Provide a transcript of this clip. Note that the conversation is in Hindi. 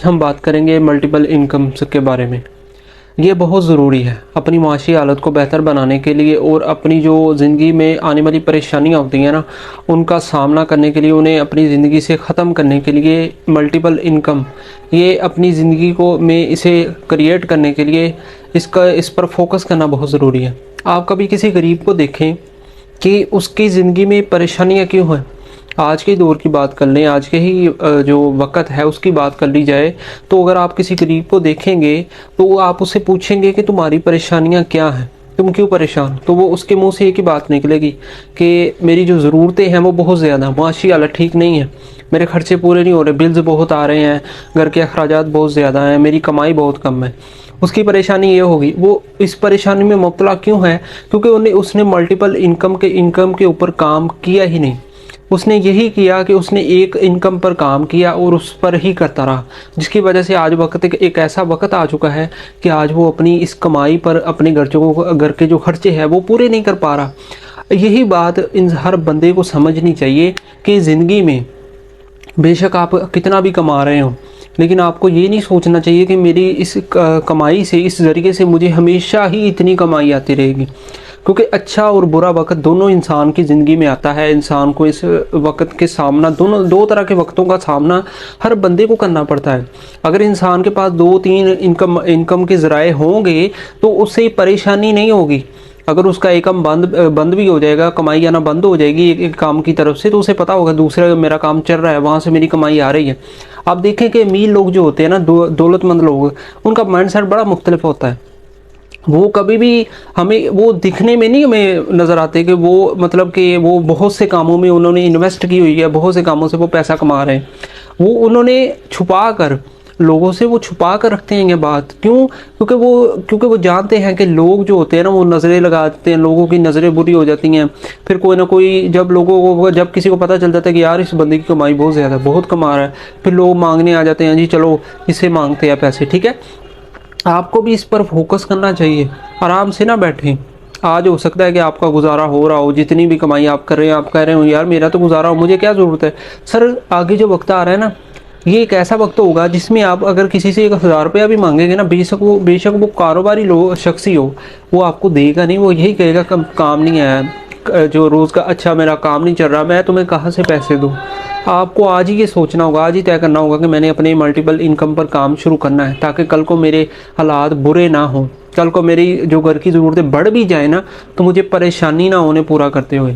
हम बात करेंगे मल्टीपल इनकम्स के बारे में। ये बहुत ज़रूरी है अपनी माशी हालत को बेहतर बनाने के लिए और अपनी जो ज़िंदगी में आने वाली परेशानियाँ होती हैं ना, उनका सामना करने के लिए, उन्हें अपनी ज़िंदगी से ख़त्म करने के लिए मल्टीपल इनकम, ये अपनी ज़िंदगी को में इसे क्रिएट करने के लिए इस पर फोकस करना बहुत ज़रूरी है। आप कभी किसी गरीब को देखें कि उसकी ज़िंदगी में परेशानियाँ क्यों हैं। आज के दौर की बात कर लें, आज के ही जो वक़्त है उसकी बात कर ली जाए, तो अगर आप किसी गरीब को देखेंगे तो आप उससे पूछेंगे कि तुम्हारी परेशानियां क्या हैं, तुम क्यों परेशान, तो वो उसके मुंह से एक ही बात निकलेगी कि मेरी जो ज़रूरतें हैं वो बहुत ज़्यादा, माशी हालत ठीक नहीं है, मेरे खर्चे पूरे नहीं हो रहे, बिल्स बहुत आ रहे हैं, घर के अखराजात बहुत ज़्यादा हैं, मेरी कमाई बहुत कम है। उसकी परेशानी ये होगी, वो इस परेशानी में मुब्तला क्यों है, क्योंकि उसने मल्टीपल इनकम के ऊपर काम किया ही नहीं। उसने यही किया कि उसने एक इनकम पर काम किया और उस पर ही करता रहा, जिसकी वजह से आज एक ऐसा वक्त आ चुका है कि आज वो अपनी इस कमाई पर अपने घर के जो खर्चे हैं वो पूरे नहीं कर पा रहा। यही बात इन हर बंदे को समझनी चाहिए कि ज़िंदगी में बेशक आप कितना भी कमा रहे हो, लेकिन आपको ये नहीं सोचना चाहिए कि मेरी इस कमाई से, इस ज़रिए से मुझे हमेशा ही इतनी कमाई आती रहेगी, क्योंकि अच्छा और बुरा वक्त दोनों इंसान की ज़िंदगी में आता है। इंसान को इस वक्त के सामना, दो तरह के वक्तों का सामना हर बंदे को करना पड़ता है। अगर इंसान के पास 2-3 इनकम के ज़राए होंगे तो उससे परेशानी नहीं होगी। अगर उसका एकम बंद भी हो जाएगा, कमाई आना बंद हो जाएगी एक काम की तरफ से, तो उसे पता होगा दूसरा मेरा काम चल रहा है, वहाँ से मेरी कमाई आ रही है। आप देखें कि अमीर लोग जो होते हैं ना, दौलतमंद लोग, उनका माइंडसेट बड़ा मुख्तलिफ होता है। वो कभी भी हमें वो दिखने में नहीं हमें नज़र आते कि वो, मतलब कि वो बहुत से कामों में उन्होंने इन्वेस्ट की हुई है, बहुत से कामों से वो पैसा कमा रहे हैं। वो उन्होंने छुपा कर, लोगों से वो छुपा कर रखते हैं ये बात, क्यों? क्योंकि वो जानते हैं कि लोग जो होते हैं ना, वो नज़रें लगा देते हैं, लोगों की नज़रें बुरी हो जाती हैं। फिर कोई ना कोई, जब किसी को पता चल जाता है कि यार इस बंदे की कमाई बहुत ज़्यादा, बहुत कमा रहा है, फिर लोग मांगने आ जाते हैं, जी चलो इससे मांगते हैं पैसे, ठीक है। आपको भी इस पर फोकस करना चाहिए, आराम से ना बैठें। आज हो सकता है कि आपका गुजारा हो रहा हो, जितनी भी कमाई आप कर रहे हैं, आप कह रहे हो यार मेरा तो गुजारा हो, मुझे क्या ज़रूरत है। सर आगे जो वक्त आ रहा है ना, ये एक ऐसा वक्त होगा जिसमें आप अगर किसी से 1000 रुपया भी मांगेंगे ना, बेशक वो कारोबारी शख्स ही हो, वो आपको देगा नहीं, वो यही कहेगा काम नहीं आया, जो रोज़ का, अच्छा मेरा काम नहीं चल रहा, मैं तुम्हें कहाँ से पैसे दूँ। आपको आज ही ये सोचना होगा, आज ही तय करना होगा कि मैंने अपने मल्टीपल इनकम पर काम शुरू करना है, ताकि कल को मेरे हालात बुरे ना हों, कल को मेरी जो घर की ज़रूरतें बढ़ भी जाए ना, तो मुझे परेशानी ना होने पूरा करते हुए।